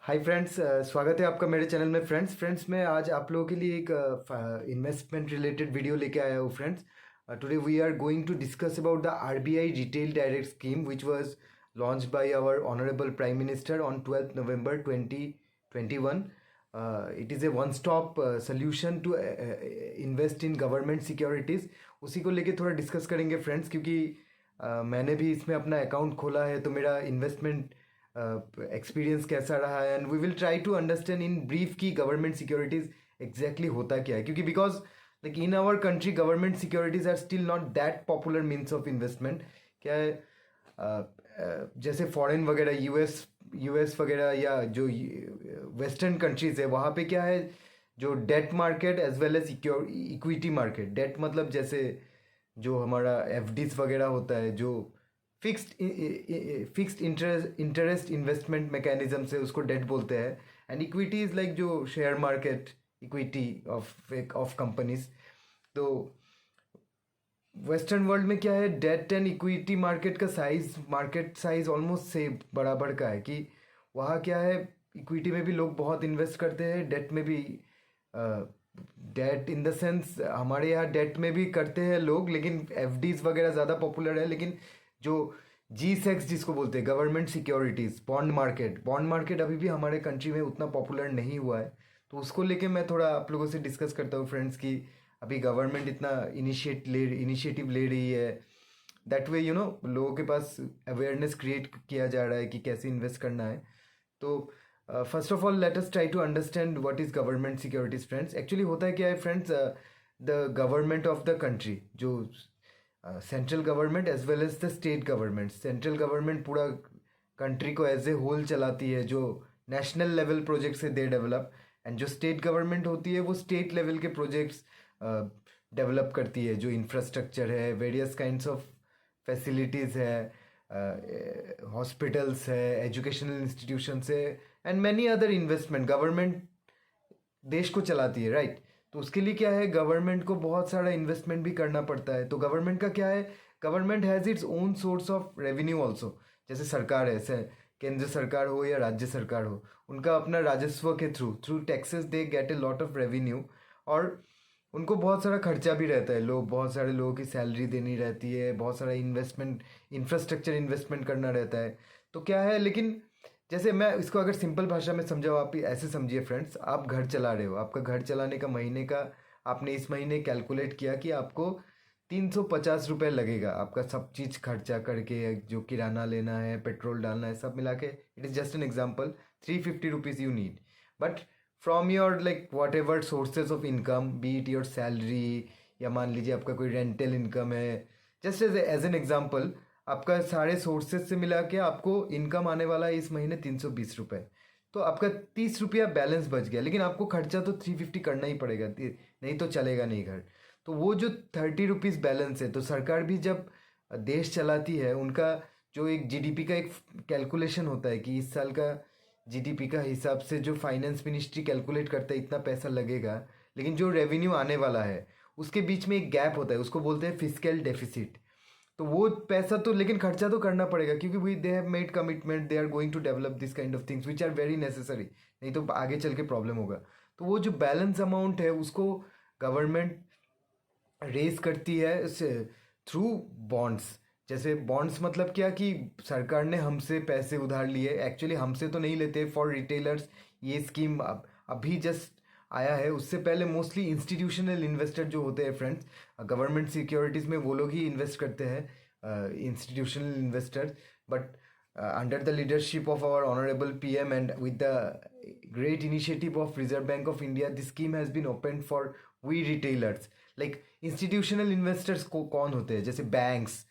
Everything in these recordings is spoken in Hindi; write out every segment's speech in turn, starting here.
हाय फ्रेंड्स, स्वागत है आपका मेरे चैनल में। फ्रेंड्स मैं आज आप लोगों के लिए एक इन्वेस्टमेंट रिलेटेड वीडियो लेके आया हूँ। Friends, today we are going to discuss about the RBI retail direct scheme which was launch by our honourable prime minister on 12th November 2021. It is a one stop solution to invest in government securities. उसी को लेके थोड़ा डिस्कस करेंगे फ्रेंड्स, क्योंकि मैंने भी इसमें अपना अकाउंट खोला है, तो मेरा इन्वेस्टमेंट एक्सपीरियंस कैसा रहा है, and we will try to understand in brief की गवर्नमेंट सिक्योरिटीज एग्जैक्टली होता क्या है। क्योंकि because like in our country government securities are still not that popular means of investment. क्या है, जैसे फॉरेन वगैरह यूएस वगैरह या जो वेस्टर्न कंट्रीज है, वहाँ पे क्या है, जो debt market as well as equity market. Debt मतलब जैसे जो हमारा एफडीज वगैरह होता है, जो फिक्स्ड इंटरेस्ट इन्वेस्टमेंट मैकेनिज्म से, उसको डेट बोलते हैं। एंड इक्विटी इज लाइक जो share market equity of companies. तो वेस्टर्न वर्ल्ड में क्या है, debt and equity market size almost से बराबर का है। कि वहाँ क्या है, इक्विटी में भी लोग बहुत इन्वेस्ट करते हैं, डेट में भी। डेट इन द सेंस हमारे यहाँ डेट में भी करते हैं लोग, लेकिन एफडीज वगैरह ज़्यादा पॉपुलर है। लेकिन जो जी सेक्स जिसको बोलते हैं, गवर्नमेंट सिक्योरिटीज़, बॉन्ड मार्केट अभी भी हमारे कंट्री में उतना पॉपुलर नहीं हुआ है। तो उसको लेके मैं थोड़ा आप लोगों से डिस्कस करता हूँ फ्रेंड्स, कि अभी गवर्नमेंट इतना इनिशिएटिव ले रही है, दैट वे लोगों के पास अवेयरनेस क्रिएट किया जा रहा है कि कैसे इन्वेस्ट करना है। तो first of all let us try to understand what is government securities friends. Actually होता है क्या है friends, the government of the country, जो central government as well as the state government. Central government पूरा कंट्री को एज ए होल चलाती है, जो नेशनल लेवल प्रोजेक्ट से दे डेवलप। एंड जो स्टेट गवर्नमेंट होती है, वो स्टेट लेवल के प्रोजेक्ट्स डेवलप करती है, जो इंफ्रास्ट्रक्चर है, वेरियस काइंड्स ऑफ फैसिलिटीज़ है, हॉस्पिटल्स है, एजुकेशनल इंस्टीट्यूशंस है, and many other investment. Government देश को चलाती है, राइट। तो उसके लिए क्या है, गवर्नमेंट को बहुत सारा इन्वेस्टमेंट भी करना पड़ता है। तो गवर्नमेंट का क्या है, government has its own source of revenue also. जैसे सरकार है, केंद्र सरकार हो या राज्य सरकार हो, उनका अपना राजस्व के through taxes they get A lot of revenue. और उनको बहुत सारा खर्चा भी रहता है, बहुत सारे लोगों की सैलरी देनी रहती है, बहुत सारा इंफ्रास्ट्रक्चर इन्वेस्टमेंट करना रहता है। तो क्या है, लेकिन जैसे मैं इसको अगर सिंपल भाषा में समझाऊँ, आप ऐसे समझिए फ्रेंड्स, आप घर चला रहे हो, आपका घर चलाने का महीने का आपने इस महीने कैलकुलेट किया कि आपको 350 रुपये लगेगा, आपका सब चीज़ खर्चा करके, जो किराना लेना है, पेट्रोल डालना है, सब मिला के। It is just an example, 350 rupees you need. But from your like what ever sources of income, B it your salary, या मान लीजिए आपका कोई रेंटल इनकम है, जस्ट एज एन एग्जाम्पल, आपका सारे सोर्सेज से मिला के आपको इनकम आने वाला है इस महीने 320 रुपये। तो आपका 30 रुपया बैलेंस बच गया, लेकिन आपको खर्चा तो 350 करना ही पड़ेगा, नहीं तो चलेगा नहीं घर। तो वो जो 30 रुपीज़ बैलेंस है, तो सरकार भी जब देश चलाती है, उनका जो एक जीडीपी का एक कैलकुलेशन होता है कि इस साल का जीडीपी का हिसाब से जो फाइनेंस मिनिस्ट्री कैलकुलेट करता है, इतना पैसा लगेगा, लेकिन जो रेवेन्यू आने वाला है उसके बीच में एक गैप होता है, उसको बोलते हैं फिस्कल डेफिसिट। तो वो पैसा तो, लेकिन खर्चा तो करना पड़ेगा, क्योंकि we they have made commitment, they are going to develop this kind of things which are very necessary, नहीं तो आगे चल के प्रॉब्लम होगा। तो वो जो बैलेंस अमाउंट है, उसको गवर्नमेंट रेज करती है थ्रू बॉन्ड्स। जैसे बॉन्ड्स मतलब क्या, कि सरकार ने हमसे पैसे उधार लिए, एक्चुअली हमसे तो नहीं लेते फॉर रिटेलर्स। ये स्कीम अभी जस्ट आया है, उससे पहले मोस्टली इंस्टीट्यूशनल इन्वेस्टर जो होते हैं फ्रेंड्स, गवर्नमेंट सिक्योरिटीज़ में वो लोग ही इन्वेस्ट करते हैं, institutional investors. But under the leadership of our honorable PM and with the great initiative of Reserve Bank of India, this scheme has been opened for we retailers. Like institutional investors को कौन होते हैं, जैसे बैंक्स,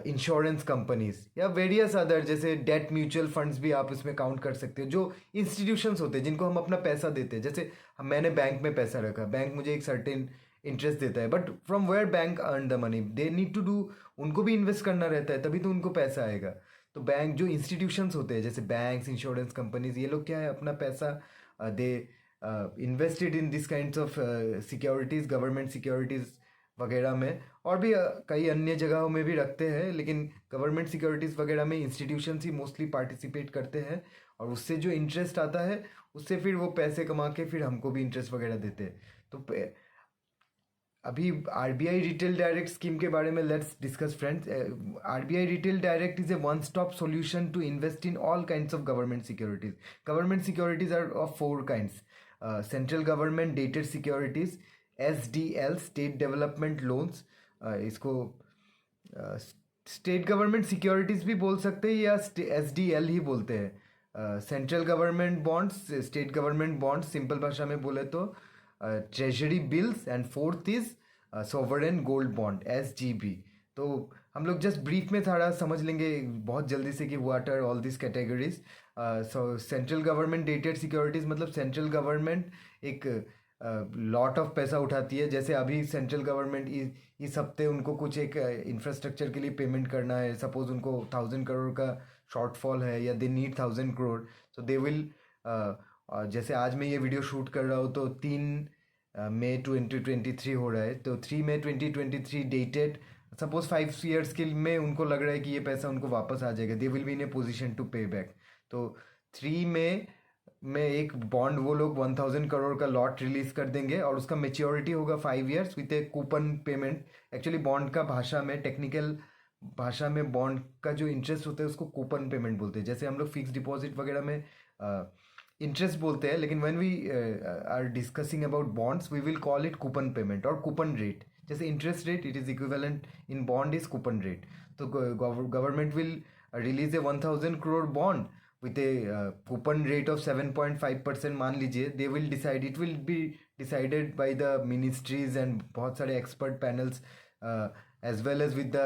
इंश्योरेंस कंपनीज, या वेरियस अदर, जैसे डेट म्यूचुअल फंड्स भी आप इसमें काउंट कर सकते हो। जो इंस्टीट्यूशंस होते हैं जिनको हम अपना पैसा देते हैं, जैसे मैंने बैंक में पैसा रखा, बैंक मुझे एक सर्टेन इंटरेस्ट देता है, but from where bank earn the money, they need to do, उनको भी इन्वेस्ट करना रहता है, तभी तो उनको पैसा आएगा। तो बैंक, जो इंस्टीट्यूशंस होते हैं जैसे बैंक्स, इंश्योरेंस कंपनीज, ये लोग क्या है, अपना पैसा दे invested in this kinds of securities, government securities वगैरह में, और भी कई अन्य जगहों में भी रखते हैं, लेकिन गवर्नमेंट सिक्योरिटीज़ वगैरह में इंस्टीट्यूशंस ही मोस्टली पार्टिसिपेट करते हैं। और उससे जो इंटरेस्ट आता है उससे फिर वो पैसे कमा के फिर हमको भी इंटरेस्ट वगैरह देते हैं। तो अभी आरबीआई रिटेल डायरेक्ट स्कीम के बारे में let's discuss friends. RBI retail direct is a one stop solution to invest in all kinds of government securities. Government securities are of four kinds: central government dated securities, SDL state development loans, इसको स्टेट गवर्नमेंट सिक्योरिटीज भी बोल सकते हैं या एसडीएल ही बोलते हैं। Central government bonds, state government bonds simple भाषा में बोले तो treasury bills, and fourth is sovereign gold bond SGB. तो हम लोग जस्ट ब्रीफ में थोड़ा समझ लेंगे बहुत जल्दी से कि what are all this categories. So central government dated securities मतलब सेंट्रल गवर्नमेंट एक लॉट ऑफ पैसा उठाती है। जैसे अभी सेंट्रल गवर्नमेंट इस हफ्ते उनको कुछ एक इंफ्रास्ट्रक्चर के लिए पेमेंट करना है, सपोज उनको 1,000 करोड़ का शॉर्टफॉल है या they need 1,000 crore, so they will जैसे आज मैं ये वीडियो शूट कर रहा हूँ तो 3 मई 2023 हो रहा है, तो 3 मई 2023 डेटेड, सपोज 5 ईयर्स के में उनको लग रहा है कि ये पैसा उनको वापस आ जाएगा, they will be in a position to pay back. तो 3 मई में एक बॉन्ड वो लोग 1,000 करोड़ का लॉट रिलीज कर देंगे और उसका मेच्योरिटी होगा 5 years with A coupon payment. Actually bond का भाषा में, टेक्निकल भाषा में बॉन्ड का जो इंटरेस्ट होता है उसको कूपन पेमेंट बोलते हैं। जैसे हम लोग फिक्स डिपॉजिट वगैरह में इंटरेस्ट बोलते हैं, लेकिन when we are discussing about bonds we will call it coupon payment और कूपन रेट। जैसे interest rate it is equivalent in bond is coupon rate. तो government will release a 1,000 crore bond with a coupon rate of 7.5% मान लीजिए, they will decide, it will be decided by the ministries and बहुत सारे expert panels as well as with the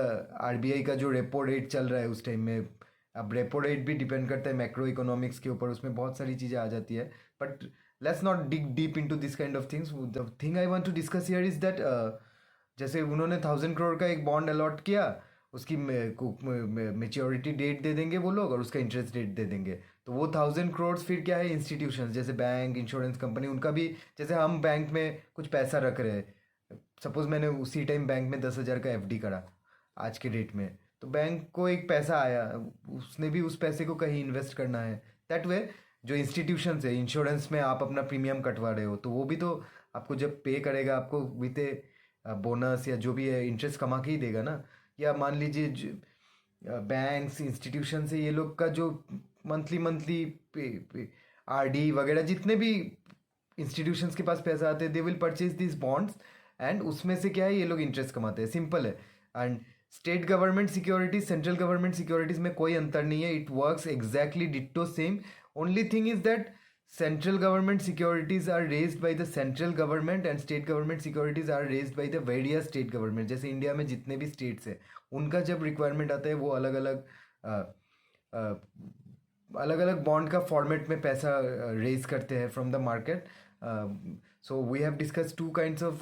RBI का जो रेपो रेट चल रहा है उस टाइम में। अब रेपो रेट भी डिपेंड करता है मैक्रो इकोनॉमिक्स के ऊपर, उसमें बहुत सारी चीज़ें आ जाती है, but let's not dig deep into this kind of things. The thing I want to discuss here is that जैसे उन्होंने 1,000 करोड़ का एक बॉन्ड अलॉट किया, उसकी मेच्योरिटी डेट दे देंगे वो लोग और उसका इंटरेस्ट रेट दे देंगे। तो वो 1,000 करोड़ फिर क्या है, इंस्टीट्यूशंस जैसे बैंक, इंश्योरेंस कंपनी, उनका भी, जैसे हम बैंक में कुछ पैसा रख रहे हैं, सपोज मैंने उसी टाइम बैंक में 10,000 का एफडी करा आज के डेट में, तो बैंक को एक पैसा आया, उसने भी उस पैसे को कहीं इन्वेस्ट करना है। दैट वे जो इंस्टीट्यूशंस है, इंश्योरेंस में आप अपना प्रीमियम कटवा रहे हो तो वो भी तो आपको जब पे करेगा आपको विथ ए बोनस या जो भी है इंटरेस्ट कमा के ही देगा ना। या मान लीजिए बैंक्स, इंस्टीट्यूशन से ये लोग का जो मंथली आरडी वगैरह जितने भी इंस्टीट्यूशंस के पास पैसा आते हैं, they will purchase this bonds and उसमें से क्या है ये लोग इंटरेस्ट कमाते हैं, सिंपल है। And state government securities, central government securities में कोई अंतर नहीं है, it works exactly ditto same. Only thing is that central government securities are raised by the central government and state government securities are raised by the various state government। जैसे इंडिया में जितने भी स्टेट्स हैं उनका जब रिक्वायरमेंट आता है वो अलग अलग बॉन्ड का फॉर्मेट में पैसा रेज करते हैं from the market. So we have discuss two kinds of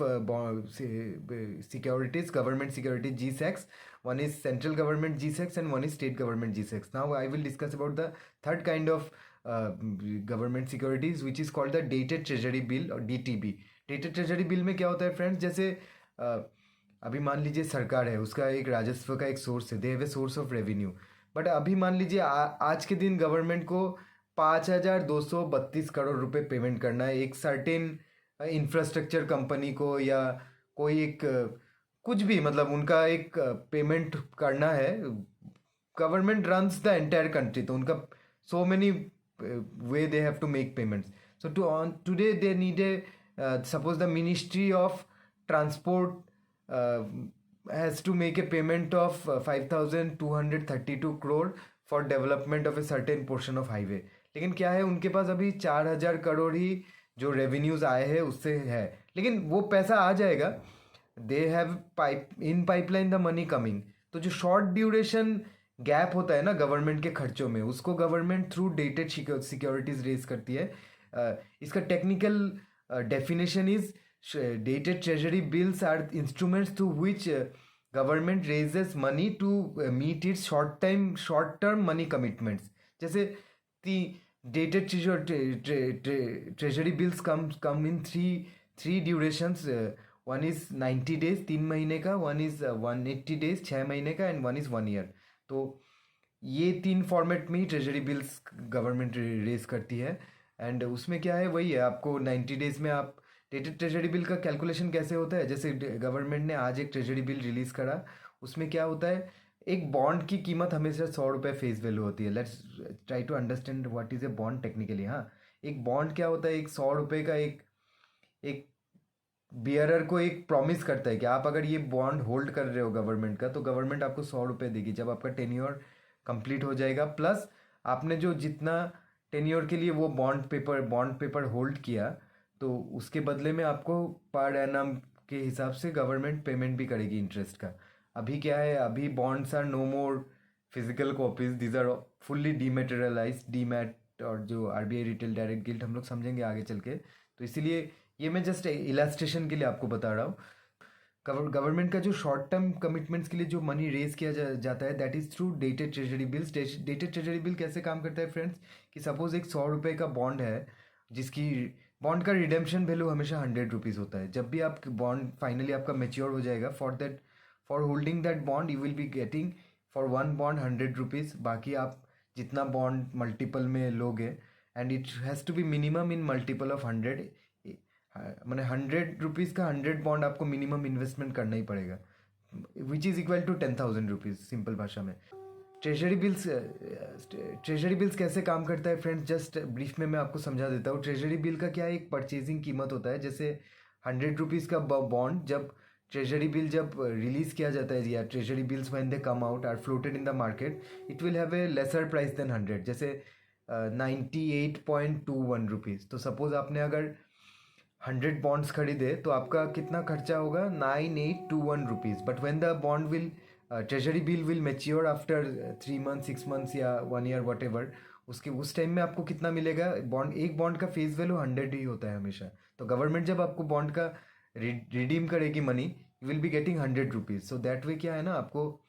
securities, government security GSECs, one is central government GSECs and one is state government GSECs। now I will discuss about the third kind of government securities which is called the dated treasury bill और DTB। डेटेड ट्रेजरी बिल में क्या होता है फ्रेंड्स, जैसे अभी मान लीजिए सरकार है, उसका एक राजस्व का एक सोर्स है, दे have a source of revenue, but अभी मान लीजिए आज के दिन गवर्नमेंट को 5,232 करोड़ रुपए पेमेंट करना है एक सर्टेन इंफ्रास्ट्रक्चर कंपनी को, या कोई एक कुछ भी, मतलब उनका एक पेमेंट करना है। Government runs the entire country, तो उनका so many way they have to make payments। so today they need a suppose the Ministry of Transport has to make a payment of 5,232 crore for development of a certain portion of highway। लेकिन क्या है, उनके पास अभी 4,000 करोड़ ही जो रेवेन्यूज आए हैं उससे है, लेकिन वो पैसा आ जाएगा, they have pipeline the money coming. तो जो शॉर्ट ड्यूरेशन गैप होता है ना गवर्नमेंट के खर्चों में, उसको government through dated securities raise करती है। इसका technical definition is dated treasury bills are instruments through which government raises money to meet its short term money commitments. जैसे dated treasury bills come in three durations, one is 90 days 3 महीने का, वन इज 180 days 6 महीने का, एंड वन इज 1 year। तो ये 3 फॉर्मेट में ही ट्रेजरी बिल्स गवर्नमेंट रेज करती है। एंड उसमें क्या है, वही है, आपको 90 डेज में आप डेटेड ट्रेजरी बिल का कैलकुलेशन कैसे होता है, जैसे गवर्नमेंट ने आज एक ट्रेजरी बिल रिलीज़ करा, उसमें क्या होता है, एक बॉन्ड की कीमत हमेशा 100 रुपये फेस वैल्यू होती है। Let's try to understand what is a bond technically. हाँ, एक बॉन्ड क्या होता है, एक 100 रुपये का एक एक बियरर को एक प्रॉमिस करता है कि आप अगर ये बॉन्ड होल्ड कर रहे हो गवर्नमेंट का, तो गवर्नमेंट आपको 100 रुपये देगी जब आपका टेन्योर कंप्लीट हो जाएगा, प्लस आपने जो जितना टेन्योर के लिए वो बॉन्ड पेपर होल्ड किया, तो उसके बदले में आपको पर एनम के हिसाब से गवर्नमेंट पेमेंट भी करेगी इंटरेस्ट का। अभी क्या है, अभी bonds are no more physical copies, these are fully dematerialize, demat और जो आरबीआई रिटेल डायरेक्ट गिल्ट हम लोग समझेंगे आगे चल के। तो इसीलिए ये मैं जस्ट इलास्ट्रेशन के लिए आपको बता रहा हूँ। गवर्नमेंट का जो शॉर्ट टर्म कमिटमेंट्स के लिए जो मनी रेज किया जाता है, that is through dated treasury bills. Dated treasury bill कैसे काम करता है फ्रेंड्स, कि सपोज एक 100 रुपये का बॉन्ड है, जिसकी बॉन्ड का रिडेम्पशन वैल्यू हमेशा 100 रुपीज़ होता है। जब भी आप बॉन्ड फाइनली आपका मेच्योर हो जाएगा, for holding that bond you will be getting for one bond 100 rupees. बाकी आप जितना बॉन्ड मल्टीपल में लोगे, and it has to be minimum in multiple of 100। मैंने 100 रुपीज़ का 100 बॉन्ड आपको मिनिमम इन्वेस्टमेंट करना ही पड़ेगा, which is equal to 10,000 rupees simple भाषा में। ट्रेजरी बिल्स कैसे काम करता है फ्रेंड्स, जस्ट ब्रीफ में मैं आपको समझा देता हूँ। ट्रेजरी बिल का क्या है, एक परचेजिंग कीमत होता है। जैसे 100 रुपीज़ का बॉन्ड, जब ट्रेजरी बिल जब रिलीज़ किया जाता है, या treasury bills when they come out are floated in the market, it will have a lesser price than 100। जैसे 98.21 रुपीज़। तो सपोज़ आपने अगर 100 बॉन्ड्स खरीदे, तो आपका कितना खर्चा होगा, 9821 rupees. But when the bond will treasury bill will mature after 3 month 6 months या 1 ईयर वट एवर, उसके उस टाइम में आपको कितना मिलेगा, एक बॉन्ड का फेस वैल्यू 100 ही होता है हमेशा। तो गवर्नमेंट जब आपको बॉन्ड का रिडीम करेगी money, you will be getting 100 rupees. So that way क्या है ना, आपको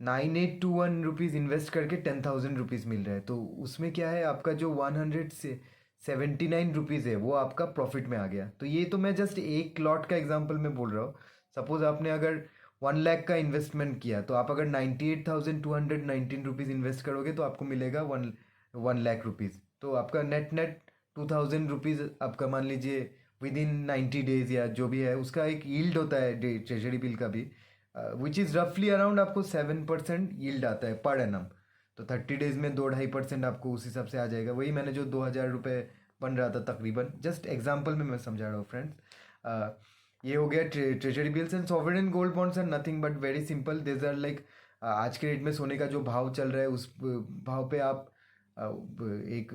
9821 रुपीज़ इन्वेस्ट करके 10,000 रुपीज़ मिल रहा है। तो उसमें क्या है, आपका जो 179 रुपीज़ है वो आपका प्रॉफिट में आ गया। तो ये तो मैं जस्ट एक लॉट का एग्जांपल में बोल रहा हूँ। सपोज आपने अगर 1 लाख का इन्वेस्टमेंट किया, तो आप अगर 98,219 रुपीज़ इन्वेस्ट करोगे, तो आपको मिलेगा 1 लाख रुपीज़। तो आपका नेट नेट 2,000 रुपीज़ आपका, मान लीजिए विद इन 90 डेज या जो भी है, उसका एक यील्ड होता है ट्रेजरी बिल का भी, विच इज़ रफली अराउंड आपको 7% यील्ड आता है पर एनम। तो 30 डेज में 2-2.5% आपको उस हिसाब से आ जाएगा। वही मैंने जो 2,000 रुपये बन रहा था तकरीबन, जस्ट एग्जाम्पल में मैं समझा रहा हूँ फ्रेंड्स। ये हो गया treasury bills. And sovereign gold bonds are nothing but very simple, these are like, आज के डेट में सोने का जो भाव चल रहा है, उस भाव पे आप एक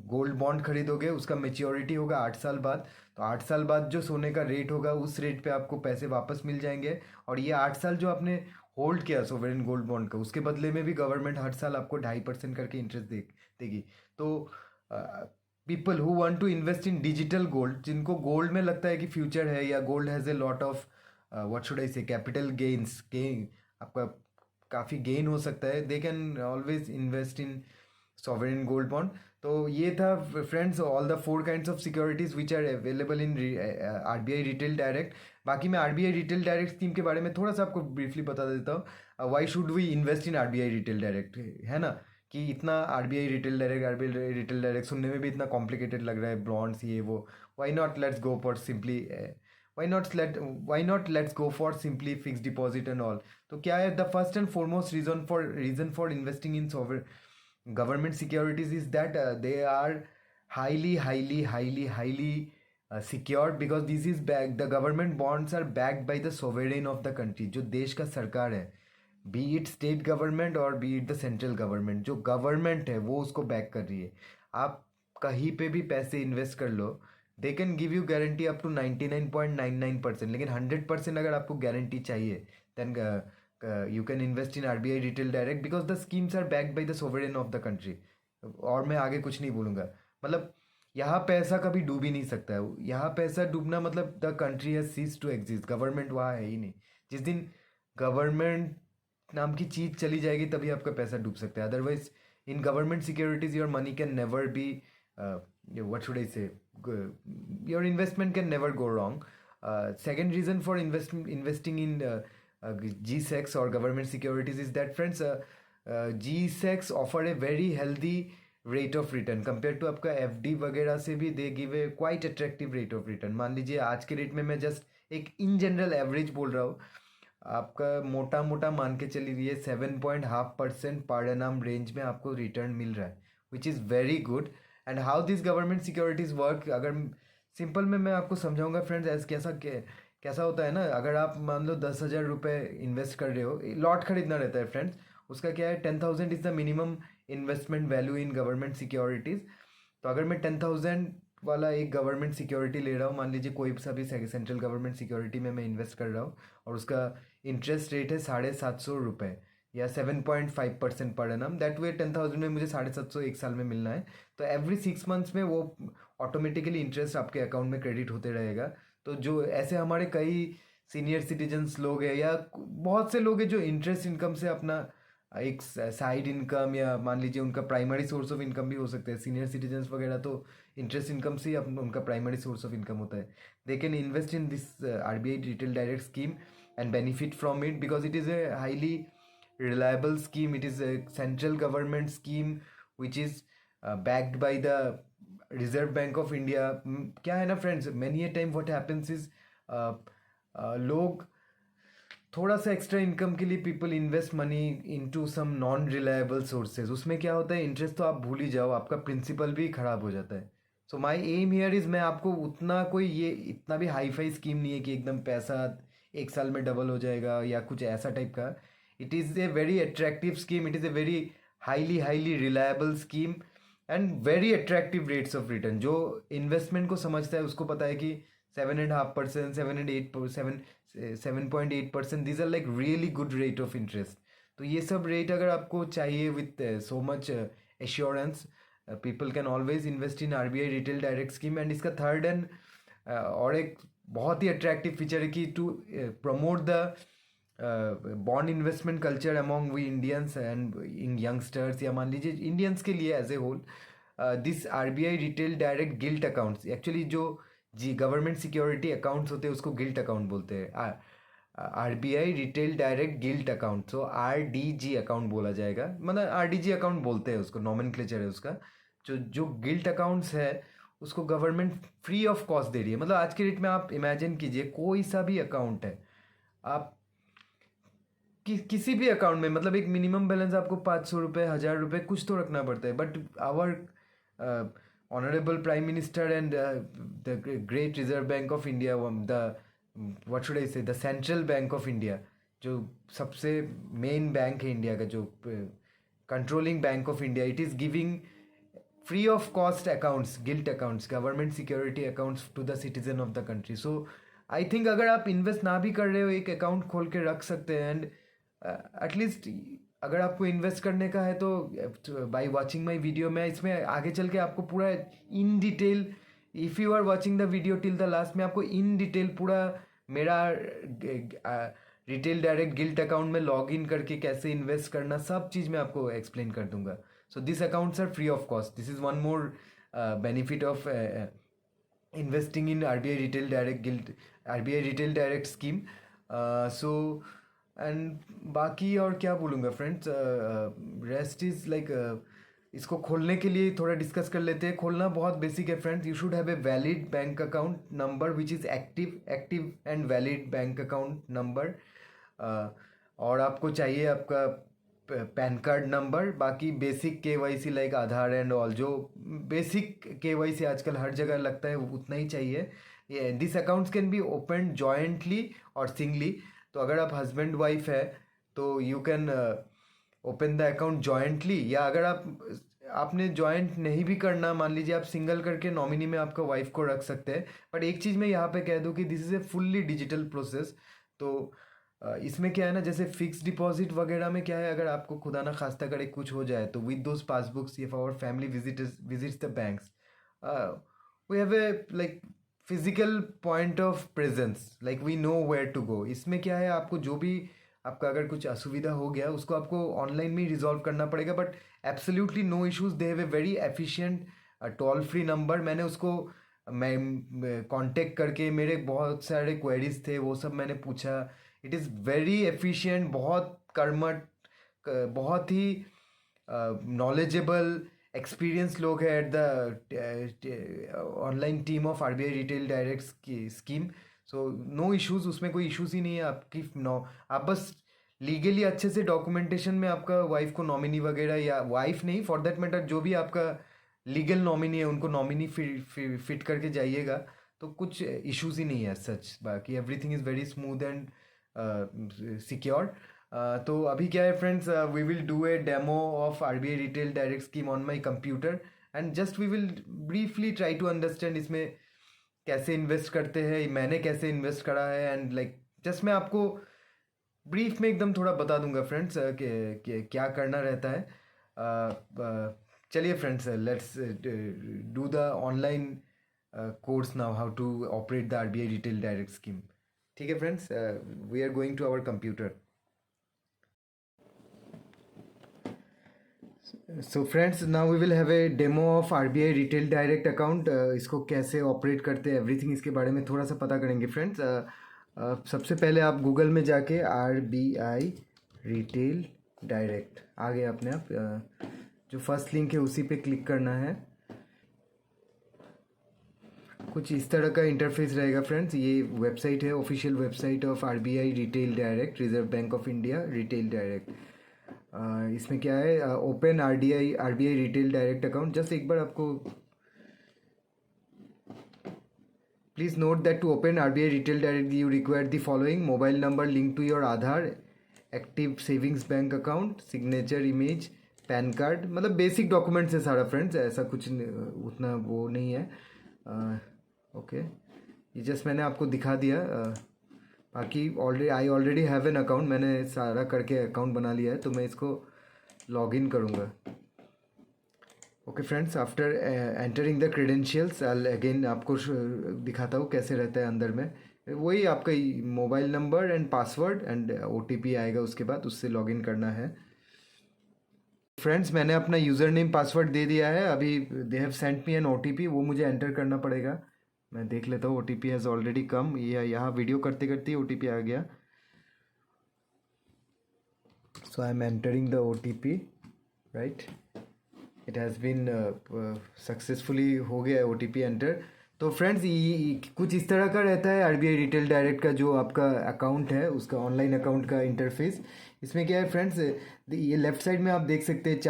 गोल्ड बॉन्ड खरीदोगे, उसका मेच्योरिटी होगा 8 साल बाद। तो 8 साल बाद जो सोने का रेट होगा, उस रेट पे आपको पैसे वापस मिल जाएंगे। और ये 8 साल जो आपने होल्ड किया सोवरेन गोल्ड बॉन्ड का, उसके बदले में भी गवर्नमेंट हर साल आपको 2.5% करके इंटरेस्ट देगी। तो people who want to invest in digital gold, जिनको गोल्ड में लगता है कि फ्यूचर है, या gold has a lot of what should I say capital gain, आपका काफ़ी गेन हो सकता है, they can always invest in sovereign gold bond. तो ये था friends, all the 4 kinds of securities which are available in RBI retail direct. बाकी मैं आरबीआई रिटेल डायरेक्ट स्कीम के बारे में थोड़ा सा आपको ब्रीफली बता देता हूँ। Why should we invest in RBI retail direct, है ना, कि इतना आरबीआई रिटेल डायरेक्ट सुनने में भी इतना कॉम्प्लिकेटेड लग रहा है, बॉन्ड्स ये वो। Why not let's go for simply let's go for simply fix deposit and all. तो क्या है, the first and foremost reason for investing in government securities is that they are highly secured, because this is backed, the government bonds are backed by the sovereign of the country, जो देश का सरकार है, बी इट स्टेट गवर्नमेंट और B it the central government, जो गवर्नमेंट है वो उसको बैक कर रही है। आप कहीं पे भी पैसे इन्वेस्ट कर लो, they can give you guarantee up to 99.99%, लेकिन 100% अगर आपको गारंटी चाहिए, then you can invest in RBI retail direct, because the schemes are backed by the sovereign of the country। और मैं आगे कुछ नहीं बोलूँगा, मतलब यहाँ पैसा कभी डूब ही नहीं सकता है। यहाँ पैसा डूबना मतलब the country has ceased to exist, government वहाँ है ही नहीं। जिस दिन गवर्नमेंट नाम की चीज़ चली जाएगी, तभी आपका पैसा डूब सकता है। Otherwise in government securities your money can never be, what should I say, your investment can never go wrong. Second reason for investing in GSECs or government securities is that, friends, G secs offer a very healthy rate of return compare to आपका एफडी वगैरह से भी they give a quite attractive rate of return. मान लीजिए आज के रेट में मैं जस्ट एक इन जनरल एवरेज बोल रहा हूँ, आपका मोटा मोटा मान के चलिए 7.5% पर एनम रेंज में आपको रिटर्न मिल रहा है, which is very good. And how this government securities work, अगर सिंपल में मैं आपको समझाऊंगा फ्रेंड्स, ऐसा कैसा होता है ना, अगर आप मान लो 10,000 रुपये इन्वेस्ट कर रहे हो, लॉट खरीदना रहता है फ्रेंड्स, उसका क्या है 10,000 is the minimum investment value in government securities. तो अगर मैं 10,000 वाला एक गवर्नमेंट सिक्योरिटी ले रहा हूँ, मान लीजिए कोई सा भी सेंट्रल गवर्नमेंट सिक्योरिटी में मैं इन्वेस्ट कर रहा हूँ, और उसका इंटरेस्ट रेट है 750 रुपये या 7.5% पर एनम, दैट वे 10,000 में मुझे 750 एक साल में मिलना है। तो एवरी 6 मंथ्स में वो ऑटोमेटिकली इंटरेस्ट आपके अकाउंट में क्रेडिट होते रहेगा। तो जो ऐसे हमारे कई सीनियर सिटीजन्स लोग हैं या बहुत से लोग हैं जो इंटरेस्ट इनकम से अपना एक साइड इनकम, या मान लीजिए उनका प्राइमरी सोर्स ऑफ इनकम भी हो सकता है, सीनियर सिटीजन्स वगैरह तो इंटरेस्ट इनकम से ही उनका प्राइमरी सोर्स ऑफ इनकम होता है। They can invest in this RBI retail direct scheme and benefit from it because it is a highly reliable scheme. It is a central government scheme which is backed by the Reserve Bank of India. क्या है ना friends, many a time what happens is लोग थोड़ा सा एक्स्ट्रा इनकम के लिए people invest money into some non reliable sources. उसमें क्या होता है, इंटरेस्ट तो आप भूल ही जाओ, आपका प्रिंसिपल भी खराब हो जाता है। सो माई एम हियर इज़, मैं आपको उतना कोई ये इतना भी हाई फाई स्कीम नहीं है कि एकदम पैसा एक साल में डबल हो जाएगा या कुछ ऐसा टाइप का। It is a very attractive scheme, it is a very highly reliable scheme and very attractive rates of return. जो इन्वेस्टमेंट को समझता है उसको पता है कि 7.5%, 7.8%, these are like really good rate of interest। तो ये सब रेट अगर आपको चाहिए with so much assurance, people can always invest in RBI retail direct scheme. And इसका थर्ड एंड और एक बहुत ही अट्रैक्टिव फीचर है कि to promote the bond investment culture among we Indians and in youngsters, या मान लीजिए इंडियंस के लिए as a whole, this RBI retail direct gilt accounts, actually जो जी गवर्नमेंट सिक्योरिटी अकाउंट्स होते हैं उसको गिल्ट अकाउंट बोलते हैं, RBI retail direct gilt account, so RDG account बोला जाएगा, मतलब आरडीजी अकाउंट बोलते हैं उसको, नॉमेनक्लेचर है उसका। जो गिल्ट अकाउंट्स है उसको गवर्नमेंट फ्री ऑफ कॉस्ट दे रही है। मतलब आज के डेट में आप इमेजिन कीजिए, कोई सा भी अकाउंट है, आप किसी भी अकाउंट में, मतलब एक मिनिमम बैलेंस आपको 500 रुपये, 1,000 रुपये कुछ तो रखना पड़ता है, but our honourable prime minister and the great Reserve Bank of India, the what should I say, the central bank of India, जो सबसे मेन बैंक है इंडिया का, जो controlling bank of India, it is giving free of cost accounts, gilt accounts, government security accounts to the citizen of the country. So I think अगर आप इन्वेस्ट ना भी कर रहे हो, एक अकाउंट खोल के रख सकते हैं। एंड एटलीस्ट अगर आपको इन्वेस्ट करने का है तो बाय वाचिंग माय वीडियो, मैं इसमें आगे चल के आपको पूरा in detail, if you are watching the video till the last, में आपको इन डिटेल पूरा मेरा रिटेल डायरेक्ट गिल्ट अकाउंट में लॉग इन करके कैसे इन्वेस्ट करना, सब चीज़ मैं आपको एक्सप्लेन कर दूंगा। So this accounts are free of cost, this is one more benefit of investing in RBI retail direct scheme। So and बाकी और क्या बोलूँगा फ्रेंड्स, रेस्ट इज़ लाइक, इसको खोलने के लिए थोड़ा डिस्कस कर लेते हैं। खोलना बहुत बेसिक है friends, you should have a valid bank account number which is active and valid bank account number, और आपको चाहिए आपका पैन कार्ड नंबर, बाकी basic KYC like Aadhaar and all, जो बेसिक केवाईसी आजकल हर जगह लगता है उतना ही चाहिए। This accounts can be open jointly और सिंगली। तो अगर आप हस्बैंड वाइफ है तो you can open the account jointly, या अगर आपने जॉइंट नहीं भी करना, मान लीजिए आप सिंगल करके नॉमिनी में आपका वाइफ को रख सकते हैं। बट एक चीज़ मैं यहाँ पे कह दूँ कि this is A fully digital process. तो इसमें क्या है ना, जैसे फिक्स डिपॉजिट वगैरह में क्या है, अगर आपको खुदा ना खास्ता करे कुछ हो जाए, तो with those passbooks if our family visits the banks, we have a like physical point of presence, like we know where to go. इसमें क्या है, आपको जो भी आपका अगर कुछ असुविधा हो गया उसको आपको ऑनलाइन में ही रिजॉल्व करना पड़ेगा, but absolutely no issues. They have a very efficient toll free number, मैंने उसको मैं कांटेक्ट करके मेरे बहुत सारे क्वेरीज थे वो सब मैंने पूछा। इट इज़ वेरी एफिशिएंट, बहुत कर्मठ, बहुत ही नॉलेजेबल एक्सपीरियंस लोग हैं at the online team of RBI retail direct की स्कीम। सो नो इश्यूज, उसमें कोई इश्यूज ही नहीं है आपकी। आप बस लीगली अच्छे से डॉक्यूमेंटेशन में आपका वाइफ को नॉमिनी वगैरह, या वाइफ नहीं फॉर दैट मैटर, जो भी आपका लीगल नॉमिनी है उनको नॉमिनी फिट करके जाइएगा, तो कुछ इश्यूज ही नहीं है सच। बाकी everything is very smooth and secure. तो अभी क्या है friends, we will do a demo of RBI retail direct scheme on my computer, and just we will briefly try to understand इसमें कैसे इन्वेस्ट करते हैं, मैंने कैसे इन्वेस्ट करा है, एंड लाइक जस्ट मैं आपको ब्रीफ में एकदम थोड़ा बता दूंगा फ्रेंड्स कि क्या करना रहता है। चलिए friends, let's do the online course now, how to operate the RBI retail direct scheme. ठीक है friends, we are going to our computer. So friends, now we will have a demo of RBI retail direct account. इसको कैसे ऑपरेट करते हैं, एवरीथिंग इसके बारे में थोड़ा सा पता करेंगे फ्रेंड्स। सबसे पहले आप गूगल में जाके आरबीआई रिटेल डायरेक्ट आ गए अपने आप, जो फर्स्ट लिंक है उसी पे क्लिक करना है। कुछ इस तरह का इंटरफेस रहेगा फ्रेंड्स। ये वेबसाइट है, official website of RBI retail direct, Reserve Bank of India retail direct. इसमें क्या है, open RBI retail direct account. Just एक बार आपको please note that to open RBI retail direct you require the following: mobile number link to your Aadhaar, active savings bank account, signature image, PAN card. मतलब बेसिक डॉक्यूमेंट्स है सारा फ्रेंड्स, ऐसा कुछ उतना वो नहीं है। ओके, ये जस्ट मैंने आपको दिखा दिया। बाकी I already have an account, मैंने सारा करके अकाउंट बना लिया है, तो मैं इसको लॉग इन करूँगा। Okay friends, after entering the credentials I again आपको दिखाता हूँ कैसे रहता है अंदर में। वही आपका mobile number and password and OTP आएगा, उसके बाद उससे लॉगिन करना है। फ्रेंड्स, मैंने अपना यूज़र नेम पासवर्ड दे दिया है। अभी they have sent me an OTP, वो मुझे एंटर करना पड़ेगा। मैं देख लेता हूँ, ओटीपी हैज़ ऑलरेडी कम। ये यहाँ वीडियो करते करते ओटीपी आ गया। So I am entering the OTP, right. It has been successfully हो गया है ओटीपी एंटर। तो फ्रेंड्स, ये कुछ इस तरह का रहता है आरबीआई रिटेल डायरेक्ट का जो आपका अकाउंट है, उसका ऑनलाइन अकाउंट का इंटरफेस। इसमें क्या है फ्रेंड्स, ये लेफ्ट साइड में आप देख सकते हैं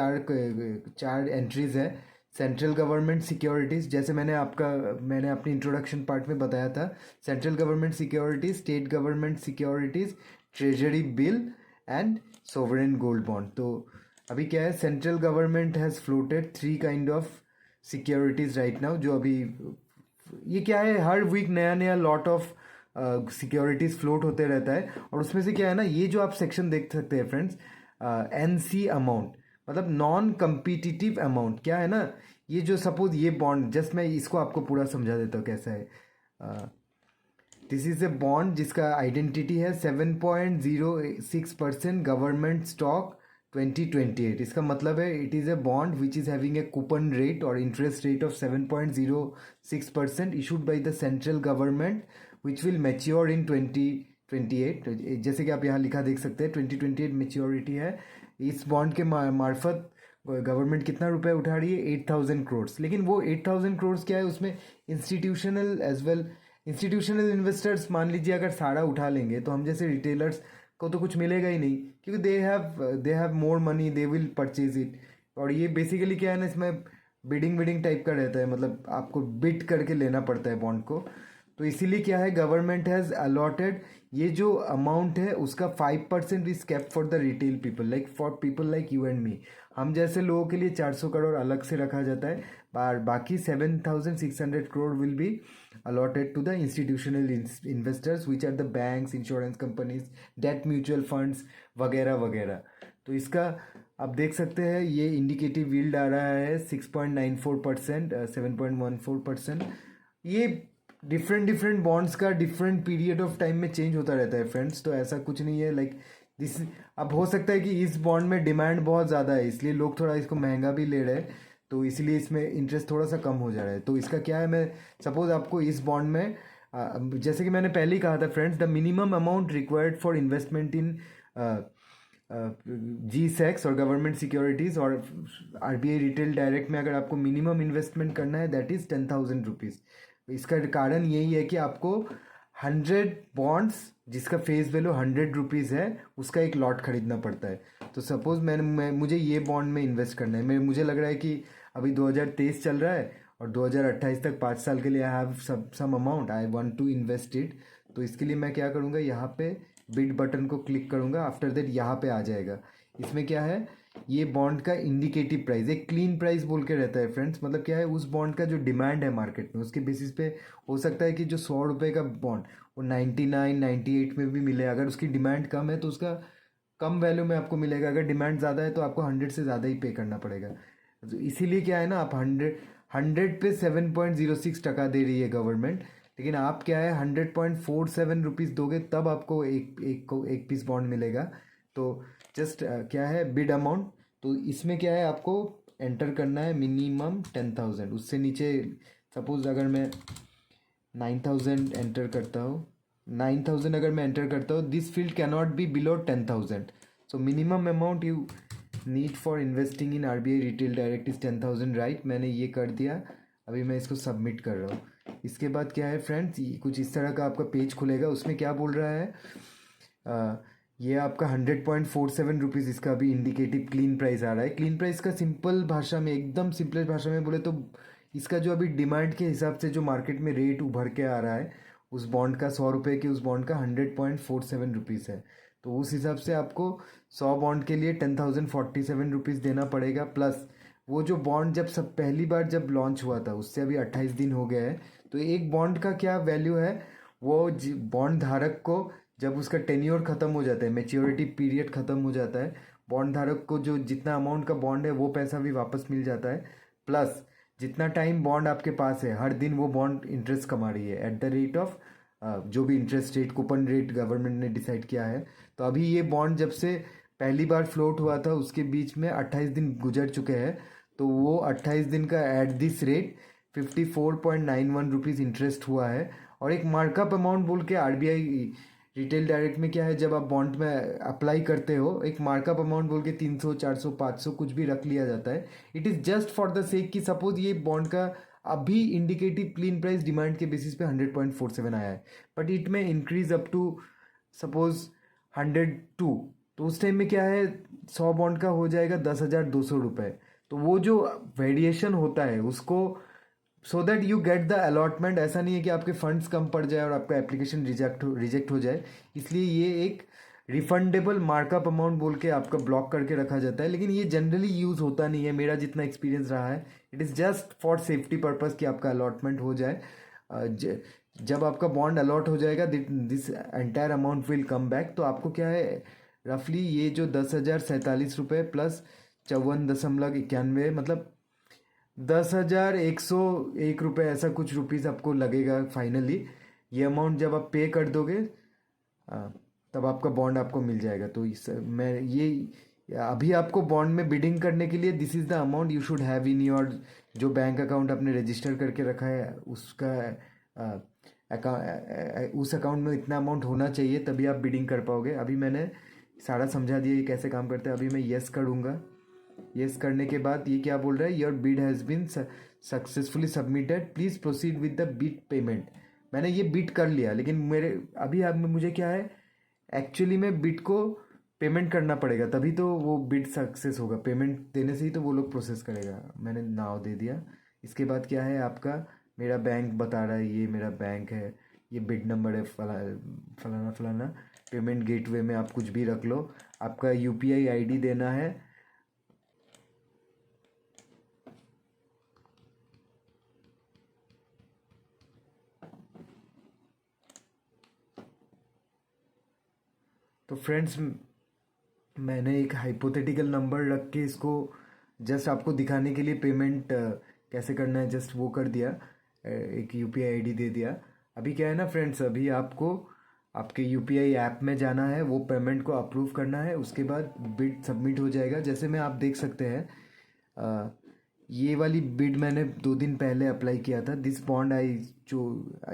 चार एंट्रीज है। सेंट्रल गवर्नमेंट सिक्योरिटीज़, जैसे मैंने अपनी इंट्रोडक्शन पार्ट में बताया था, central government securities, state government securities, treasury bill and sovereign gold bond. तो अभी क्या है, central government has floated 3 kind of securities right now, जो अभी ये क्या है, हर वीक नया नया लॉट ऑफ सिक्योरिटीज़ फ्लोट होते रहता है। और उसमें से क्या है ना, ये जो आप सेक्शन देख सकते हैं फ्रेंड्स, एनसी अमाउंट, मतलब नॉन कम्पिटिटिव अमाउंट। क्या है ना, ये जो सपोज ये बॉन्ड, जस्ट मैं इसको आपको पूरा समझा देता हूँ कैसा है। दिस इज़ ए बॉन्ड जिसका आइडेंटिटी है 7.06% गवर्नमेंट स्टॉक 2028। इसका मतलब है it is a bond which is having a coupon rate और interest rate of 7.06% issued by the central government which will mature in 2028। जैसे कि आप यहाँ लिखा देख सकते हैं 2028 मेच्योरिटी है। इस बॉन्ड के मार्फत गवर्नमेंट कितना रुपए उठा रही है, 8,000 करोड़। लेकिन वो 8,000 करोड़ क्या है, उसमें institutional as well, institutional investors मान लीजिए अगर सारा उठा लेंगे तो हम जैसे रिटेलर्स को तो कुछ मिलेगा ही नहीं, क्योंकि they have more money, they will purchase it. और ये बेसिकली क्या है ना, इसमें बिडिंग टाइप का रहता है, मतलब आपको बिड करके लेना पड़ता है बॉन्ड को। तो इसीलिए क्या है, गवर्नमेंट हैज़ अलॉटेड ये जो अमाउंट है उसका 5% is kept for the retail people, like for people like you and me. हम जैसे लोगों के लिए 400 करोड़ अलग से रखा जाता है, और बाकी 7,600 crore will be allotted to the institutional investors which are the banks, insurance companies, debt mutual funds वगैरह वगैरह। तो इसका आप देख सकते हैं, ये इंडिकेटिव यील्ड आ रहा है 6.94%, 7.14%। ये डिफरेंट बॉन्ड्स का डिफरेंट पीरियड ऑफ टाइम में चेंज होता रहता है फ्रेंड्स। तो ऐसा कुछ नहीं है लाइक दिस। अब हो सकता है कि इस बॉन्ड में डिमांड बहुत ज़्यादा है, इसलिए लोग थोड़ा इसको महंगा भी ले रहे हैं, तो इसलिए इसमें इंटरेस्ट थोड़ा सा कम हो जा रहा है। तो इसका क्या है, मैं सपोज आपको इस बॉन्ड में जैसे कि मैंने पहले ही कहा था friends, the minimum amount required for investment in G secs और गवर्नमेंट सिक्योरिटीज़ और आरबीआई रिटेल डायरेक्ट में अगर आपको मिनिमम इन्वेस्टमेंट करना है दैट इज़ 10,000 रुपीज़। इसका कारण यही है कि आपको 100 बॉन्ड्स जिसका फेस वैल्यू 100 रुपीज़ है उसका एक लॉट खरीदना पड़ता है। तो सपोज़ मुझे ये बॉन्ड में इन्वेस्ट करना है, मुझे लग रहा है कि अभी 2023 चल रहा है और 2028 तक 5 साल के लिए I have some amount I want to invest it. तो इसके लिए मैं क्या करूँगा, यहाँ पे बिड बटन को क्लिक करूँगा। आफ्टर दैट यहाँ पे आ जाएगा। इसमें क्या है, ये बॉन्ड का इंडिकेटिव प्राइस, एक क्लीन प्राइस बोल के रहता है फ्रेंड्स। मतलब क्या है, उस बॉन्ड का जो डिमांड है मार्केट में उसके बेसिस पे हो सकता है कि जो 100 रुपये का बॉन्ड वो 99 98 में भी मिले। अगर उसकी डिमांड कम है तो उसका कम वैल्यू में आपको मिलेगा, अगर डिमांड ज़्यादा है तो आपको 100 से ज़्यादा ही पे करना पड़ेगा। तो इसीलिए क्या है ना, आप 100 पे 7.06% दे रही है गवर्नमेंट, लेकिन आप क्या है 100.47 रुपीज़ दोगे तब आपको एक पीस बॉन्ड मिलेगा। तो जस्ट क्या है बिड अमाउंट, तो इसमें क्या है आपको एंटर करना है मिनिमम 10,000। उससे नीचे सपोज अगर मैं 9,000 एंटर करता हूँ, 9,000 अगर मैं एंटर करता हूँ, this field can not be below 10,000। So minimum amount you need for investing in RBI retail direct is 10,000, right. मैंने ये कर दिया। अभी मैं इसको सबमिट कर रहा हूँ। इसके बाद क्या है फ्रेंड्स, कुछ इस तरह का आपका पेज खुलेगा। उसमें क्या बोल रहा है, ये आपका 100.47 रुपीज़ इसका अभी इंडिकेटिव क्लीन प्राइस आ रहा है। क्लीन प्राइस का सिंपल भाषा में, एकदम सिंपल भाषा में बोले तो इसका जो अभी डिमांड के हिसाब से जो मार्केट में रेट उभर के आ रहा है उस बॉन्ड का, 100 रुपये की उस बॉन्ड का 100.47 रुपीज़ है। तो उस हिसाब से आपको 100 बॉन्ड के लिए 10,047 रुपीज़ देना पड़ेगा। प्लस वो जो बॉन्ड जब सब पहली बार जब लॉन्च हुआ था उससे अभी 28 दिन हो गए हैं, तो एक बॉन्ड का क्या वैल्यू है, वो बॉन्ड धारक को जब उसका टेन्योर ख़त्म हो जाता है, मेच्योरिटी पीरियड ख़त्म हो जाता है, बॉन्ड धारक को जो जितना अमाउंट का बॉन्ड है वो पैसा भी वापस मिल जाता है। प्लस जितना टाइम बॉन्ड आपके पास है हर दिन वो बॉन्ड इंटरेस्ट कमा रही है एट द रेट ऑफ जो भी interest rate coupon rate government ने डिसाइड किया है। तो अभी ये बॉन्ड जब से पहली बार फ्लोट हुआ था उसके बीच में 28 दिन गुजर चुके हैं, तो वो 28 दिन का at this rate 54.91 rupees interest हुआ है। और एक मार्कअप अमाउंट बोल के आरबीआई रिटेल डायरेक्ट में क्या है, जब आप बॉन्ड में अप्लाई करते हो एक मार्कअप अमाउंट बोल के 300 400 500 कुछ भी रख लिया जाता है। It is just for the sake कि सपोज ये बॉन्ड का अभी इंडिकेटिव क्लीन प्राइस डिमांड के बेसिस पे 100.47 आया है, बट इट में इंक्रीज अप टू सपोज 102। तो उस टाइम में क्या है 100 बॉन्ड का हो जाएगा 10,200 रुपये। तो वो जो वेरिएशन होता है उसको so that you get the allotment, ऐसा नहीं है कि आपके फंड्स कम पड़ जाए और आपका एप्लीकेशन रिजेक्ट हो जाए। इसलिए ये एक रिफंडेबल मार्कअप अमाउंट बोल के आपका ब्लॉक करके रखा जाता है, लेकिन ये जनरली यूज़ होता नहीं है, मेरा जितना एक्सपीरियंस रहा है। It is just for safety purpose कि आपका अलॉटमेंट हो जाए। जब आपका बॉन्ड अलॉट हो जाएगा this entire amount will come back. तो आपको क्या है रफली ये जो 10,047 रुपये प्लस 54.91 मतलब 10,101 रुपये ऐसा कुछ रुपीज़ आपको लगेगा फाइनली। ये अमाउंट जब आप पे कर दोगे तब आपका बॉन्ड आपको मिल जाएगा। तो इस मैं ये अभी आपको बॉन्ड में बिडिंग करने के लिए this is the amount you should have in your जो बैंक अकाउंट आपने रजिस्टर करके रखा है उसका उस अकाउंट में इतना अमाउंट होना चाहिए तभी आप बिडिंग कर पाओगे। अभी मैंने सारा समझा दिया ये कैसे काम करता है। अभी मैं येस करूँगा। येस करने के बाद ये क्या बोल रहा है, your bid has been successfully submitted, please proceed with the bid payment. मैंने ये बिड कर लिया, लेकिन मेरे अभी अब मुझे क्या है एक्चुअली में बिड को पेमेंट करना पड़ेगा तभी तो वो बिड सक्सेस होगा। पेमेंट देने से ही तो वो लोग प्रोसेस करेगा। मैंने नाव दे दिया। इसके बाद क्या है आपका मेरा बैंक बता रहा है, ये मेरा बैंक है, ये बिड नंबर है फलाना फलाना। पेमेंट गेटवे में आप कुछ भी रख लो, आपका यूपीआई आईडी देना है। तो फ्रेंड्स मैंने एक हाइपोथेटिकल नंबर रख के इसको जस्ट आपको दिखाने के लिए पेमेंट कैसे करना है जस्ट वो कर दिया, एक यूपीआई आईडी दे दिया। अभी क्या है ना फ्रेंड्स, अभी आपको आपके यूपीआई ऐप में जाना है, वो पेमेंट को अप्रूव करना है, उसके बाद बिड सबमिट हो जाएगा। जैसे मैं आप देख सकते हैं ये वाली बिड मैंने 2 दिन पहले अप्लाई किया था। दिस बॉन्ड आई जो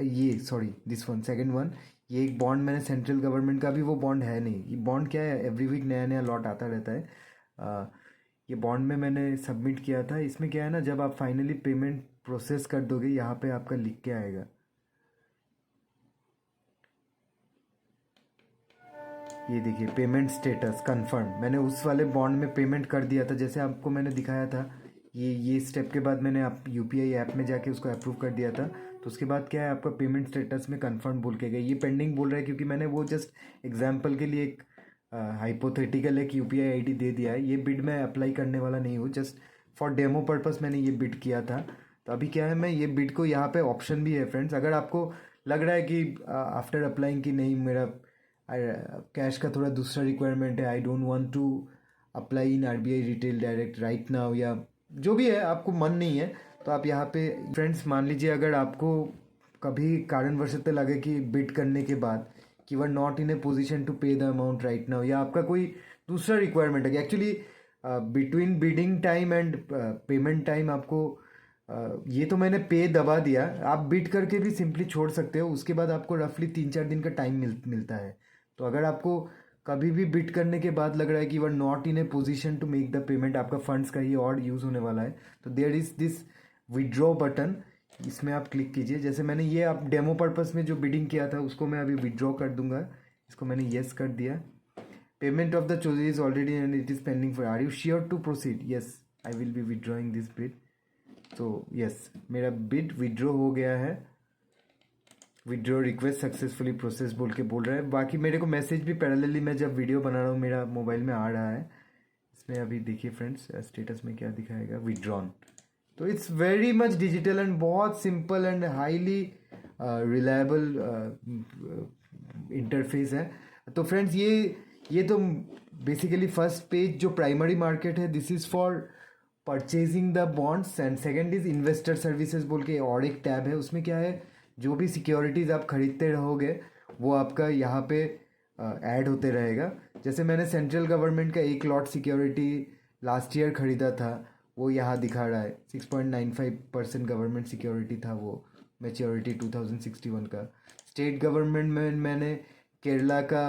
ये sorry this one second one, ये एक बॉन्ड मैंने सेंट्रल गवर्नमेंट का भी, वो बॉन्ड है नहीं, ये बॉन्ड क्या है, एवरी वीक नया नया लॉट आता रहता है। ये बॉन्ड में मैंने सबमिट किया था। इसमें क्या है ना, जब आप फाइनली पेमेंट प्रोसेस कर दोगे, यहाँ पे आपका लिख के आएगा, ये देखिए पेमेंट स्टेटस कंफर्म। मैंने उस वाले बॉन्ड में पेमेंट कर दिया था, जैसे आपको मैंने दिखाया था। ये स्टेप के बाद मैंने आप यूपीआई ऐप में जाके उसको अप्रूव कर दिया था। तो उसके बाद क्या है, आपका पेमेंट स्टेटस में कंफर्म बोल के गए। ये पेंडिंग बोल रहा है क्योंकि मैंने वो जस्ट एग्जांपल के लिए एक हाइपोथेटिकल एक यूपीआई आईडी दे दिया है। ये बिड मैं अप्लाई करने वाला नहीं हूँ, जस्ट फॉर डेमो पर्पस मैंने ये बिड किया था। तो अभी क्या है, मैं ये बिड को यहाँ पे ऑप्शन भी है फ्रेंड्स, अगर आपको लग रहा है कि आफ्टर अप्लाइंग कि नहीं, मेरा कैश का थोड़ा दूसरा रिक्वायरमेंट है, I don't want to apply in RBI retail direct right now, या जो भी है आपको मन नहीं है, तो आप यहाँ पे फ्रेंड्स मान लीजिए, अगर आपको कभी कारणवश लगे कि बिड करने के बाद कि we're not in a position to pay the amount right now, या आपका कोई दूसरा रिक्वायरमेंट है, actually between bidding time and payment time आपको ये तो मैंने पे दबा दिया, आप बिड करके भी सिंपली छोड़ सकते हो। उसके बाद आपको रफली 3-4 दिन का टाइम मिलता है। तो अगर आपको कभी भी बिड करने के बाद लग रहा है कि we're not in a position to make the payment, आपका फंड्स का ही और यूज़ होने वाला है, तो there is this withdraw button, इसमें आप क्लिक कीजिए। जैसे मैंने ये आप डेमो पर्पस में जो बिडिंग किया था उसको मैं अभी विड्रॉ कर दूंगा। इसको मैंने येस कर दिया। Payment of the chose is already and it is pending for, are you sure to proceed? Yes, I will be withdrawing this bid. तो येस, मेरा बिड विड्रॉ हो गया है। विड्रॉ रिक्वेस्ट सक्सेसफुली प्रोसेस बोल के बोल रहा है। बाकी मेरे को मैसेज भी पैरेलली मैं जब वीडियो बना रहा हूँ मेरा मोबाइल में आ रहा है। इसमें अभी देखिए फ्रेंड्स, स्टेटस में क्या दिखाएगा, विड्रॉन। तो it's very much digital and बहुत simple and highly reliable interface है। तो फ्रेंड्स ये तो बेसिकली फर्स्ट पेज जो प्राइमरी मार्केट है, this is for purchasing the bonds, and second is investor services बोल के और एक टैब है। उसमें क्या है, जो भी सिक्योरिटीज़ आप खरीदते रहोगे वो आपका यहाँ पे ऐड होते रहेगा। जैसे मैंने सेंट्रल गवर्नमेंट का एक लॉट सिक्योरिटी लास्ट ईयर खरीदा था, वो यहाँ दिखा रहा है 6.95% गवर्नमेंट सिक्योरिटी था, वो मैच्योरिटी 2061 का। स्टेट गवर्नमेंट में मैंने केरला का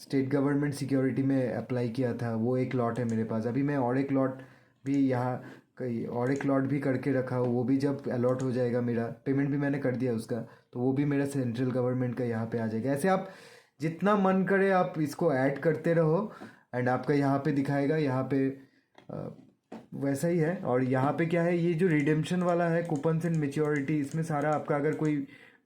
स्टेट गवर्नमेंट सिक्योरिटी में अप्लाई किया था, वो एक लॉट है मेरे पास। अभी मैं और एक लॉट भी यहाँ कहीं और एक लॉट भी करके रखा हो, वो भी जब अलॉट हो जाएगा, मेरा पेमेंट भी मैंने कर दिया उसका, तो वो भी मेरा सेंट्रल गवर्नमेंट का यहाँ पे आ जाएगा। ऐसे आप जितना मन करे आप इसको ऐड करते रहो, एंड आपका यहाँ पे दिखाएगा। यहाँ पे वैसा ही है। और यहाँ पे क्या है, ये जो रिडेम्पशन वाला है, कूपन्स एंड मेच्योरिटी, इसमें सारा आपका अगर कोई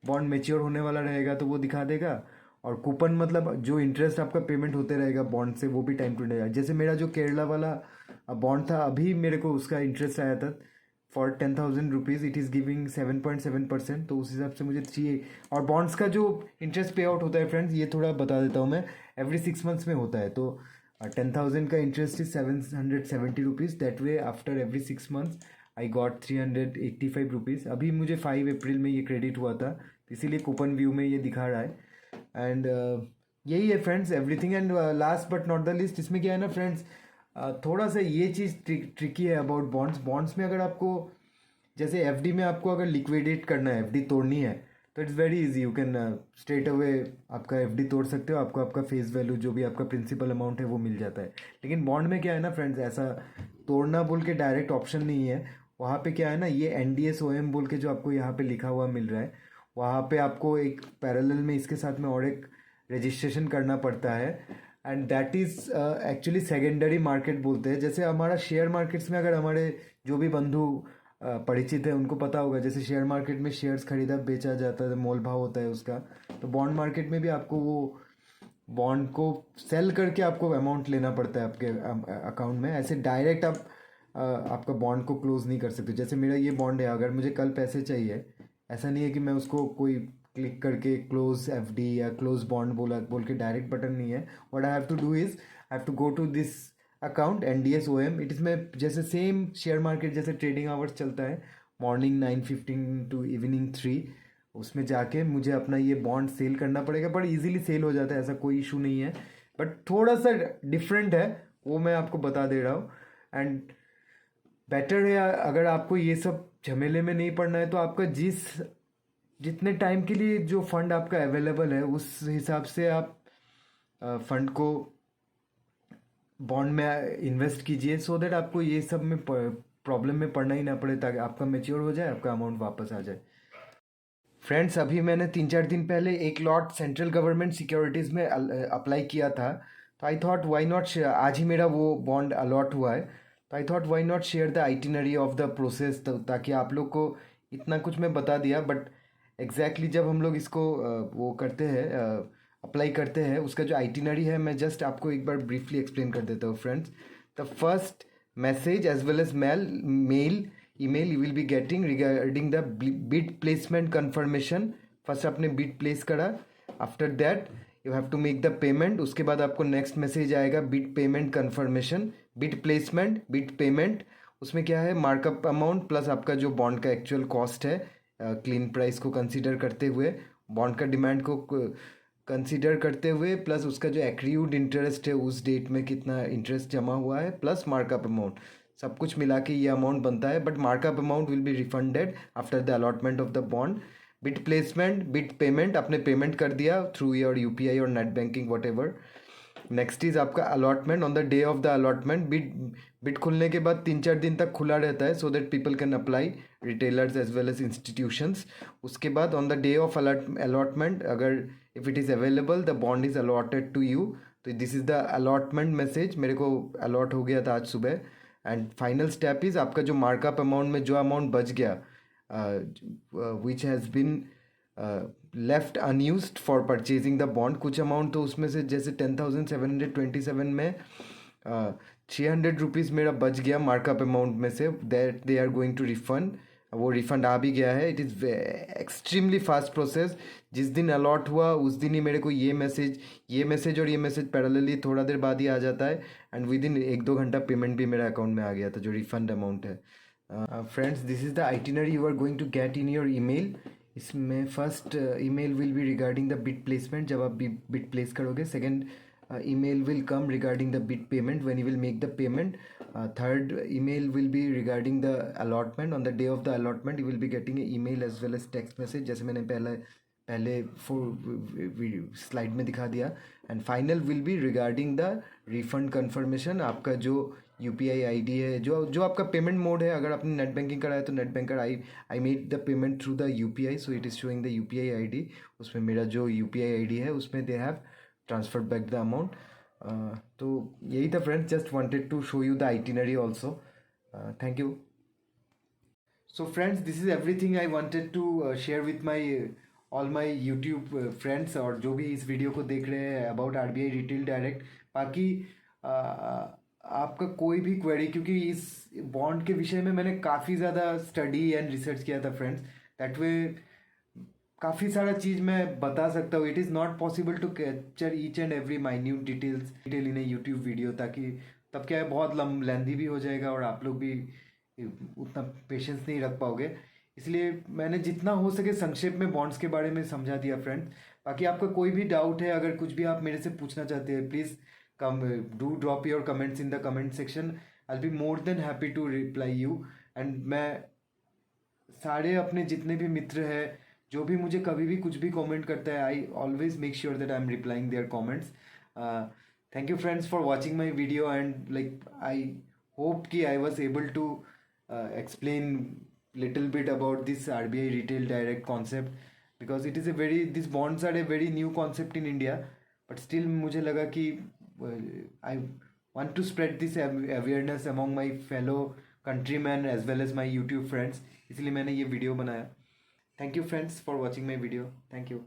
बॉन्ड मेच्योर होने वाला रहेगा तो वो दिखा देगा। और कूपन मतलब जो इंटरेस्ट आपका पेमेंट होते रहेगा बॉन्ड से, वो भी टाइम टू टाइम। जैसे मेरा जो केरला वाला बॉन्ड था, अभी मेरे को उसका इंटरेस्ट आया था for 10,000 rupees, it is giving 7.7%। तो उस हिसाब से मुझे चाहिए। और बॉन्ड्स का जो इंटरेस्ट पे आउट होता है फ्रेंड्स, ये थोड़ा बता देता हूँ मैं, एवरी 6 मंथ्स में होता है। तो 10,000 का interest is 770 rupees, that way after every 6 months I got 385 rupees. अभी मुझे 5 अप्रैल में ये क्रेडिट हुआ था, इसीलिए कूपन व्यू में ये दिखा रहा है। एंड यही है friends everything. And last but not the list, इसमें क्या है ना फ्रेंड्स, थोड़ा सा ये चीज़ ट्रिकी है अबाउट बॉन्ड्स में अगर आपको जैसे एफडी में आपको अगर लिक्विडेट करना है, एफडी तोड़नी है, तो it's very easy, you can straight away आपका एफडी तोड़ सकते हो, आपको आपका फेस वैल्यू जो भी आपका प्रिंसिपल अमाउंट है वो मिल जाता है। लेकिन बॉन्ड में क्या है ना फ्रेंड्स, ऐसा तोड़ना बोल के डायरेक्ट ऑप्शन नहीं है। वहाँ पे क्या है ना, ये NDS-OM बोल के जो आपको यहाँ पे लिखा हुआ मिल रहा है, वहाँ पे आपको एक पैरेलल में इसके साथ में और एक रजिस्ट्रेशन करना पड़ता है, and that is actually secondary market बोलते हैं। जैसे हमारा शेयर मार्केट्स में अगर हमारे जो भी बंधु परिचित है उनको पता होगा, जैसे शेयर मार्केट में शेयर्स खरीदा बेचा जाता है, मोल भाव होता है उसका, तो बॉन्ड मार्केट में भी आपको वो बॉन्ड को सेल करके आपको अमाउंट लेना पड़ता है आपके अकाउंट में। ऐसे डायरेक्ट आप आपका बॉन्ड को क्लोज नहीं कर सकते। जैसे मेरा ये बॉन्ड है, अगर मुझे कल पैसे चाहिए, ऐसा नहीं है कि मैं उसको कोई क्लिक करके क्लोज एफडी या क्लोज बॉन्ड बोल के डायरेक्ट बटन नहीं है। What I have to do is I have to go to this account NDS-OM, it is में जैसे सेम शेयर मार्केट जैसे ट्रेडिंग आवर्स चलता है, मॉर्निंग 9:15 टू इवनिंग 3, उसमें जाके मुझे अपना ये बॉन्ड सेल करना पड़ेगा। बट इजीली सेल हो जाता है, ऐसा कोई इशू नहीं है, बट थोड़ा सा डिफरेंट है, वो मैं आपको बता दे रहा हूँ। एंड बेटर है अगर आपको ये सब झमेले में नहीं पड़ना है, तो आपका जितने टाइम के लिए जो फंड आपका अवेलेबल है उस हिसाब से आप फंड को बॉन्ड में इन्वेस्ट कीजिए, सो दैट आपको ये सब में प्रॉब्लम में पड़ना ही ना पड़े, ताकि आपका मैच्योर हो जाए, आपका अमाउंट वापस आ जाए। फ्रेंड्स, अभी मैंने 3-4 दिन पहले एक लॉट सेंट्रल गवर्नमेंट सिक्योरिटीज़ में अप्लाई किया था। तो आई थॉट वाई नॉट, आज ही मेरा वो बॉन्ड अलॉट हुआ है, तो I thought why not share the itinerary of the process, ताकि आप लोग को इतना कुछ मैं बता दिया, बट एग्जैक्टली जब हम लोग इसको वो करते हैं, अप्लाई करते हैं, उसका जो आइटिनरी है मैं जस्ट आपको एक बार ब्रीफली एक्सप्लेन कर देता हूँ friends. The first message as well as mail email you will be getting regarding the bid placement confirmation। First आपने bid place करा, after that you have to make the payment. उसके बाद आपको नेक्स्ट मैसेज आएगा bid payment confirmation, bid placement, bid payment। उसमें क्या है, मार्कअप अमाउंट प्लस आपका जो बॉन्ड का एक्चुअल कॉस्ट है, क्लीन प्राइस को कंसीडर करते हुए, बॉन्ड का डिमांड को कंसीडर करते हुए, प्लस उसका जो एक्रीयूड इंटरेस्ट है उस डेट में कितना इंटरेस्ट जमा हुआ है, प्लस मार्कअप अमाउंट, सब कुछ मिला के ये अमाउंट बनता है। But markup amount will be refunded after the allotment of the bond. Bid placement, bid payment, आपने पेमेंट कर दिया थ्रू योर यूपीआई और net banking whatever. Next is आपका allotment. On the day of the allotment, bid खुलने के बाद 3-4 दिन तक खुला रहता है, so that people can apply, retailers as well as institutions. उसके बाद on the day of allotment, अगर if it is available, the bond is allotted to you. तो this is the allotment message, मेरे को अलॉट हो गया था आज सुबह। एंड फाइनल स्टेप इज़ आपका जो मार्कअप अमाउंट में जो अमाउंट बच गया, which has been left unused for purchasing the bond, कुछ अमाउंट तो उसमें से, जैसे 10,727 में 600 रुपीज़ मेरा बच गया मार्कअप अमाउंट में से, that they are going to refund. वो रिफंड आ भी गया है। It is extremely fast process. जिस दिन अलॉट हुआ उस दिन ही मेरे को ये मैसेज और ये मैसेज पैरेलली थोड़ा देर बाद ही आ जाता है, एंड विद इन 1-2 घंटा पेमेंट भी मेरे अकाउंट में आ गया था, जो रिफंड अमाउंट है। Friends, this is the itinerary you are going to get in your email. इसमें first email will be regarding the bid placement, जब आप बिट प्लेस करोगे। Second email will come regarding the bid payment when you will make the payment. Third email will be regarding the allotment. On the day of the allotment you will be getting an email as well as text message, जैसे मैंने पहले 4 स्लाइड में दिखा दिया। And final will be regarding the refund confirmation. आपका जो यूपीआई आईडी है, जो आपका पेमेंट मोड है, अगर आपने नेट बैंकिंग कराया तो net banker I made the payment through the UPI, so it is showing the UPI ID. उसमें मेरा जो यूपीआई आईडी है उसमें they have transferred back the amount। तो यही था friends, just wanted to show you the itinerary also। Thank you। So friends, this is everything I wanted to share with my all my YouTube friends, और जो भी इस वीडियो को देख रहे हैं अबाउट आरबीआई रिटेल डायरेक्ट। बाकी आपका कोई भी क्वेरी, क्योंकि इस बॉन्ड के विषय में मैंने काफ़ी ज़्यादा स्टडी एंड रिसर्च किया था फ्रेंड्स, दैट वे काफ़ी सारा चीज़ मैं बता सकता हूँ। It is not possible to capture each and every minute detail in a YouTube video, ताकि तब क्या है, बहुत लेंदी भी हो जाएगा और आप लोग भी उतना पेशेंस नहीं रख पाओगे। इसलिए मैंने जितना हो सके संक्षेप में बॉन्ड्स के बारे में समझा दिया फ्रेंड्स। बाकी आपका कोई भी डाउट है, अगर कुछ भी आप मेरे से पूछना चाहते हैं, please do drop your comments in the comment section. I will be more than happy to reply you. And मैं सारे अपने जितने भी मित्र हैं, जो भी मुझे कभी भी कुछ भी कमेंट करता है, I always make sure that I am replying their comments. Thank you friends for watching my video, and like I hope कि I was able to explain little bit about this RBI retail direct concept, because it is a very, this bonds are a very new concept in India, but still मुझे लगा कि आई want to spread this awareness among my fellow countrymen as well as my YouTube friends, इसलिए मैंने ये वीडियो बनाया। Thank you friends for watching my video. Thank you.